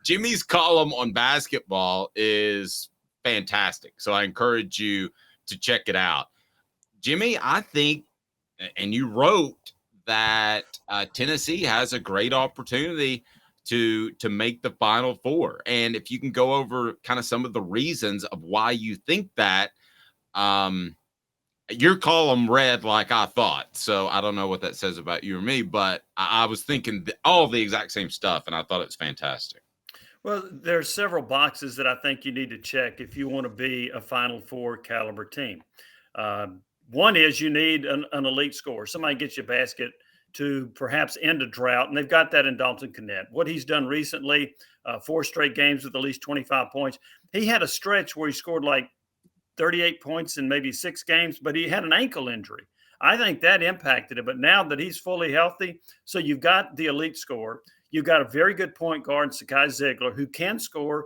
Jimmy's column on basketball is fantastic. So I encourage you to check it out. Jimmy, I think, and you wrote that Tennessee has a great opportunity to make the Final Four. And if you can go over kind of some of the reasons of why you think that, your column read like I thought. So I don't know what that says about you or me, but I was thinking all the exact same stuff, and I thought it was fantastic. Well, there are several boxes that I think you need to check if you want to be a Final Four caliber team. One is you need an elite scorer. Somebody gets you a basket to perhaps end a drought, and they've got that in Dalton Knecht. What he's done recently, 4 straight games with at least 25 points. He had a stretch where he scored like 38 points in maybe 6 games, but he had an ankle injury. I think that impacted it. But now that he's fully healthy, so you've got the elite scorer. You've got a very good point guard, Sakai Ziegler, who can score.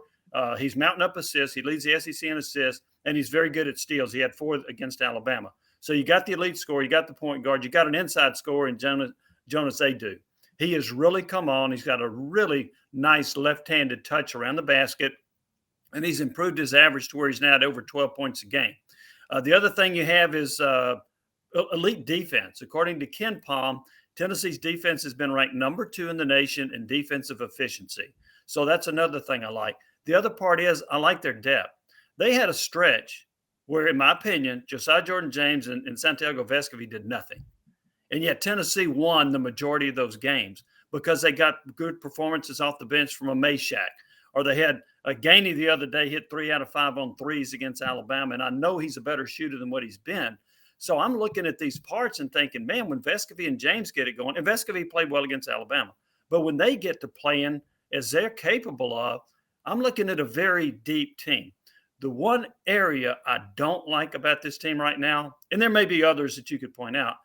He's mounting up assists. He leads the SEC in assists, and he's very good at steals. He had 4 against Alabama. So you got the elite scorer, you got the point guard, you got an inside scorer in Jonas Adu. He has really come on. He's got a really nice left-handed touch around the basket, and he's improved his average to where he's now at over 12 points a game. The other thing you have is elite defense. According to Ken Palm, Tennessee's defense has been ranked number 2 in the nation in defensive efficiency. So that's another thing I like. The other part is I like their depth. They had a stretch where, in my opinion, Josiah Jordan-James and Santiago Vescovi did nothing. And yet Tennessee won the majority of those games because they got good performances off the bench from a Meshack. Or they had a Gainey the other day hit 3 out of 5 on threes against Alabama. And I know he's a better shooter than what he's been. So I'm looking at these parts and thinking, man, when Vescovi and James get it going, and Vescovi played well against Alabama, but when they get to playing as they're capable of, I'm looking at a very deep team. The one area I don't like about this team right now, and there may be others that you could point out,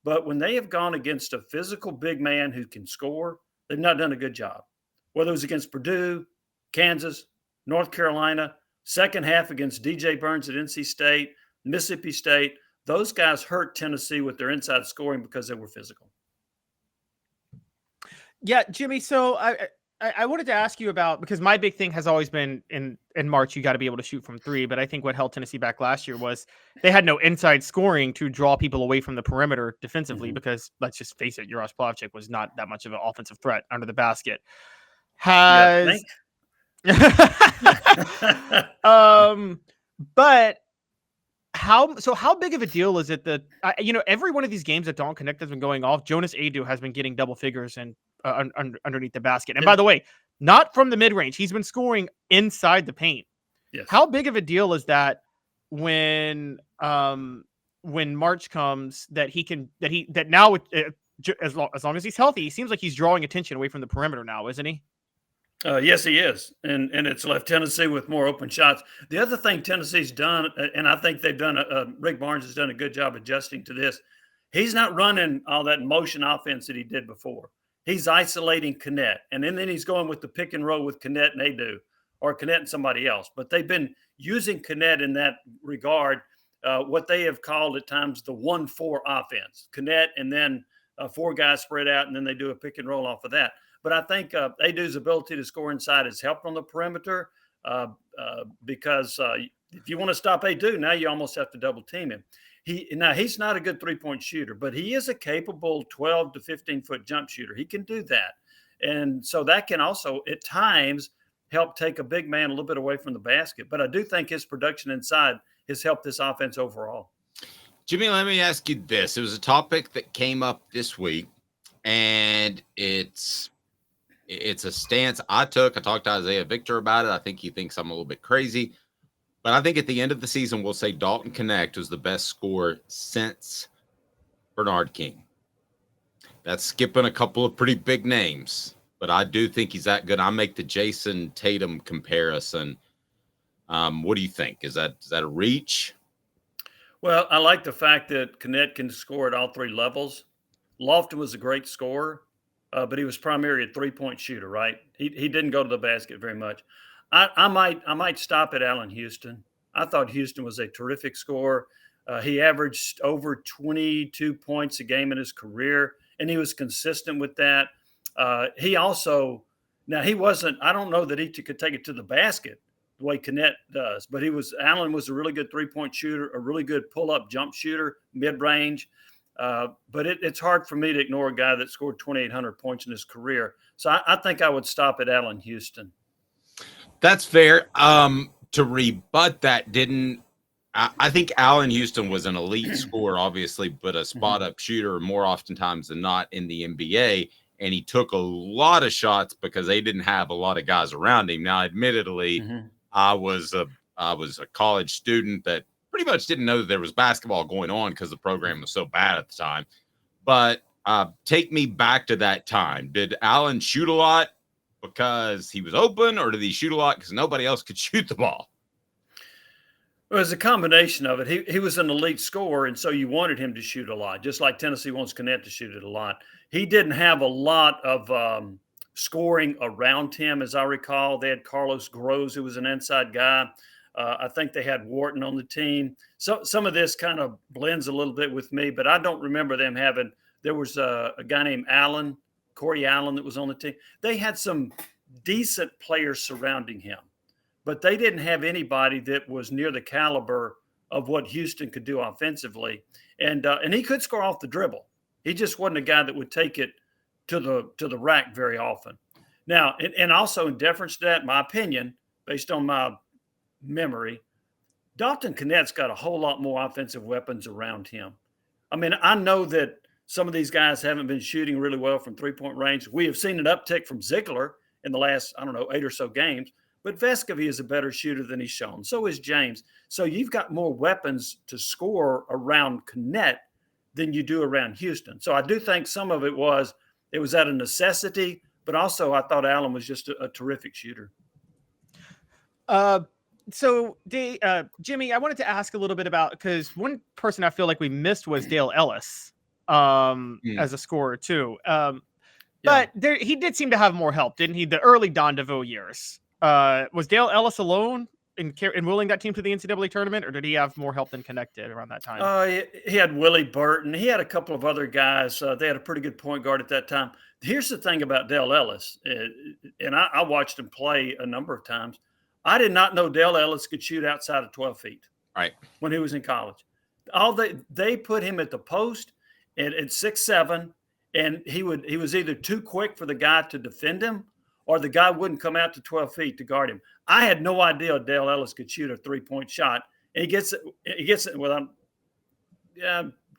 but when they have gone against a physical big man who can score, they've not done a good job. Whether it was against Purdue, Kansas, North Carolina, second half against DJ Burns at NC State, Mississippi State, those guys hurt Tennessee with their inside scoring because they were physical. Yeah, Jimmy. So I wanted to ask you about, because my big thing has always been in March, you got to be able to shoot from 3. But I think what held Tennessee back last year was they had no inside scoring to draw people away from the perimeter defensively, because let's just face it, Uros Plavšić was not that much of an offensive threat under the basket. But how big of a deal is it that every one of these games that Dalton Knecht has been going off, Jonas Adu has been getting double figures and underneath the basket. And by the way, not from the mid range, he's been scoring inside the paint. Yes. How big of a deal is that when March comes, that now as long as he's healthy, he seems like he's drawing attention away from the perimeter now, isn't he? Yes, he is. And it's left Tennessee with more open shots. The other thing Tennessee's done, and I think they've done, Rick Barnes has done a good job adjusting to this. He's not running all that motion offense that he did before. He's isolating Knecht. And then he's going with the pick and roll with Knecht and Adu, or Knecht and somebody else. But they've been using Knecht in that regard, what they have called at times the 1-4 offense. Knecht and then 4 guys spread out, and then they do a pick and roll off of that. But I think Adu's ability to score inside has helped on the perimeter because if you want to stop Adu, now you almost have to double team him. He's not a good 3-point shooter, but he is a capable 12 to 15-foot jump shooter. He can do that. And so that can also at times help take a big man a little bit away from the basket. But I do think his production inside has helped this offense overall. Jimmy, let me ask you this. It was a topic that came up this week, and it's a stance I took. I talked to Isaiah Victor about it. I think he thinks I'm a little bit crazy. But I think at the end of the season, we'll say Dalton Knecht was the best scorer since Bernard King. That's skipping a couple of pretty big names, but I do think he's that good. I make the Jason Tatum comparison. What do you think? Is that a reach? Well, I like the fact that Knecht can score at all 3 levels. Lofton was a great scorer. But he was primarily a 3-point shooter, right? He didn't go to the basket very much. I might stop at Allen Houston. I thought Houston was a terrific scorer. He averaged over 22 points a game in his career, and he was consistent with that. He also Now he wasn't. I don't know that he could take it to the basket the way Knecht does, but Allen was a really good 3-point shooter, a really good pull-up jump shooter, mid-range. But it's hard for me to ignore a guy that scored 2,800 points in his career. So I think I would stop at Allen Houston. That's fair. To rebut that, I think Allen Houston was an elite scorer, obviously, but a spot-up shooter more oftentimes than not in the NBA. And he took a lot of shots because they didn't have a lot of guys around him. Now, admittedly, I was a college student that pretty much didn't know that there was basketball going on because the program was so bad at the time. But take me back to that time. Did Allen shoot a lot because he was open, or did he shoot a lot because nobody else could shoot the ball? Well, it was a combination of it. He was an elite scorer, and so you wanted him to shoot a lot, just like Tennessee wants Knecht to shoot it a lot. He didn't have a lot of scoring around him, as I recall. They had Carlos Groves, who was an inside guy. I think they had Wharton on the team. So some of this kind of blends a little bit with me, but I don't remember them having – there was a guy named Allen, Corey Allen, that was on the team. They had some decent players surrounding him, but they didn't have anybody that was near the caliber of what Houston could do offensively. And he could score off the dribble. He just wasn't a guy that would take it to the rack very often. Now, and also in deference to that, my opinion, based on my memory, Dalton Knecht's got a whole lot more offensive weapons around him. I mean, I know that some of these guys haven't been shooting really well from three-point range. We have seen an uptick from Ziegler in the last, 8 or so games. But Vescovi is a better shooter than he's shown. So is James. So you've got more weapons to score around Knecht than you do around Houston. So I do think some of it was out of necessity, but also I thought Allen was just a terrific shooter. So Jimmy, I wanted to ask a little bit about, because one person I feel like we missed was Dale Ellis as a scorer too. But he did seem to have more help, didn't he? The early Don DeVoe years. Was Dale Ellis alone in willing that team to the NCAA tournament, or did he have more help than Knecht did around that time? He had Willie Burton. He had a couple of other guys. They had a pretty good point guard at that time. Here's the thing about Dale Ellis, and I watched him play a number of times. I did not know Dale Ellis could shoot outside of 12 feet. Right. When he was in college. They put him at the post at 6'7", and he was either too quick for the guy to defend him, or the guy wouldn't come out to 12 feet to guard him. I had no idea Dale Ellis could shoot a three-point shot. And he gets it. Well,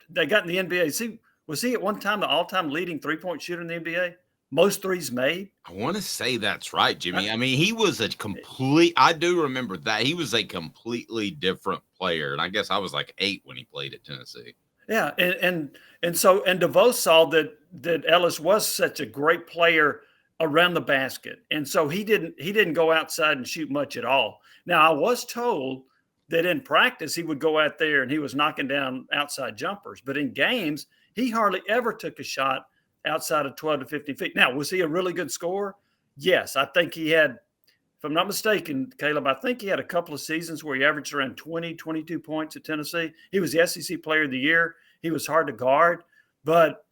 they got in the NBA. Was he at one time the all-time leading three-point shooter in the NBA? Most threes made? I want to say that's right, Jimmy. I mean, he was I do remember that. He was a completely different player. And I guess I was like 8 when he played at Tennessee. Yeah. And DeVoe saw that Ellis was such a great player around the basket. And so he didn't go outside and shoot much at all. Now, I was told that in practice, he would go out there and he was knocking down outside jumpers. But in games, he hardly ever took a shot outside of 12 to 15 feet. Now, was he a really good scorer? Yes. I think he had, if I'm not mistaken, Caleb, I think he had a couple of seasons where he averaged around 20, 22 points at Tennessee. He was the SEC Player of the Year. He was hard to guard. But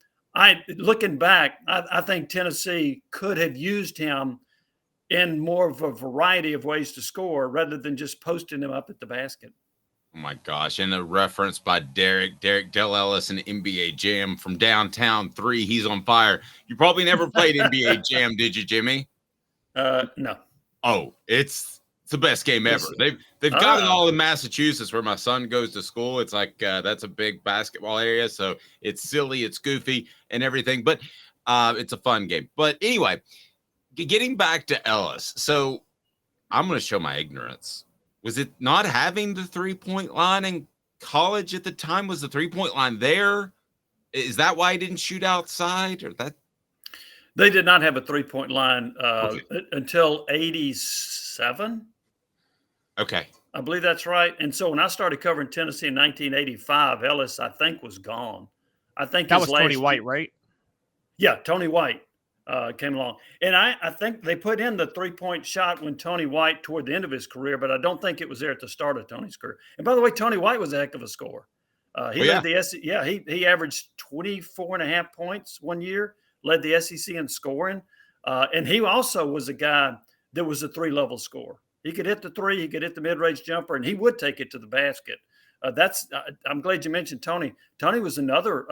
looking back, I think Tennessee could have used him in more of a variety of ways to score rather than just posting him up at the basket. Oh my gosh. And a reference by Derek Dale Ellis and NBA Jam from Downtown 3. He's on fire. You probably never played NBA Jam, did you, Jimmy? No. Oh, it's the best game ever. They've got it all in Massachusetts where my son goes to school. It's like that's a big basketball area. So it's silly, it's goofy and everything, but it's a fun game. But anyway, getting back to Ellis. So I'm going to show my ignorance. Was it not having the 3-point line in college at the time? Was the 3-point line there? Is that why he didn't shoot outside, or that? They did not have a 3-point line until 87. Okay. I believe that's right. And so when I started covering Tennessee in 1985, Ellis, I think, was gone. I think that was Tony White, right? Yeah, Tony White came along. And I think they put in the 3-point shot when Tony White toward the end of his career, but I don't think it was there at the start of Tony's career. And by the way, Tony White was a heck of a scorer. Led the SEC. Yeah, he averaged 24.5 points one year, led the SEC in scoring. And he also was a guy that was a 3-level scorer. He could hit the three, he could hit the mid-range jumper, and he would take it to the basket. I'm glad you mentioned Tony. Tony was another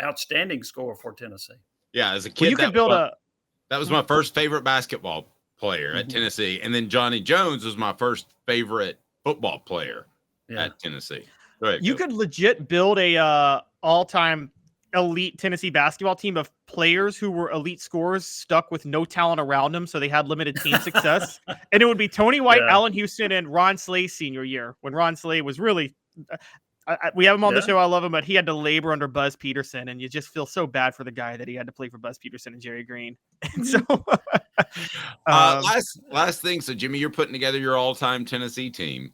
outstanding scorer for Tennessee. Yeah, as a kid, Well, you could build that was my first favorite basketball player at Tennessee, and then Johnny Jones was my first favorite football player at Tennessee. Right, you could legit build a all-time elite Tennessee basketball team of players who were elite scorers stuck with no talent around them, so they had limited team success. And it would be Tony White, Allen Houston, and Ron Slay's senior year, when Ron Slay was really we have him on the show. I love him, but he had to labor under Buzz Peterson, and you just feel so bad for the guy that he had to play for Buzz Peterson and Jerry Green. And so last thing. So Jimmy, you're putting together your all-time Tennessee team.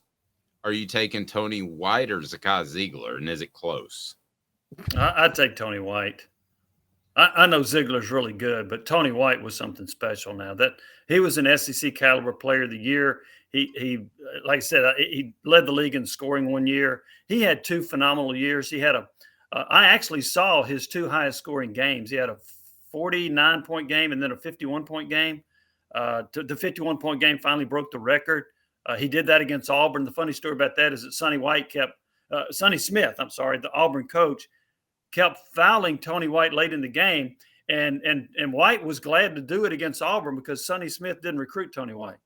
Are you taking Tony White or Zakai Ziegler, and is it close? I'd take Tony White. I know Ziegler's really good, but Tony White was something special. Now that he was an SEC caliber player of the year, he like I said, he led the league in scoring one year. He had 2 phenomenal years. He had I actually saw his 2 highest scoring games. He had a 49-point game and then a 51-point game. The 51-point game finally broke the record. He did that against Auburn. The funny story about that is that Sonny Smith, the Auburn coach, kept fouling Tony White late in the game, and White was glad to do it against Auburn because Sonny Smith didn't recruit Tony White.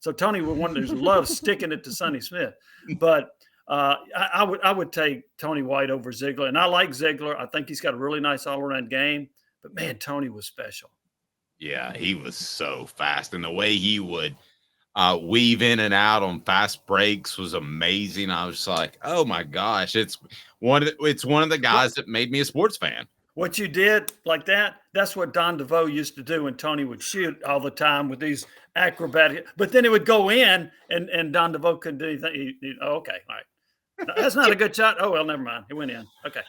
So Tony was one who loved sticking it to Sonny Smith. But I would take Tony White over Ziegler, and I like Ziegler. I think he's got a really nice all-around game. But man, Tony was special. Yeah, he was so fast, and the way he would weave in and out on fast breaks was amazing. I was like, oh my gosh, it's one of the guys that made me a sports fan. What you did like that, that's what Don DeVoe used to do when Tony would shoot all the time with these acrobatic, but then it would go in and Don DeVoe couldn't do anything. Okay, all right. That's not a good shot. Oh, well, never mind. It went in. Okay.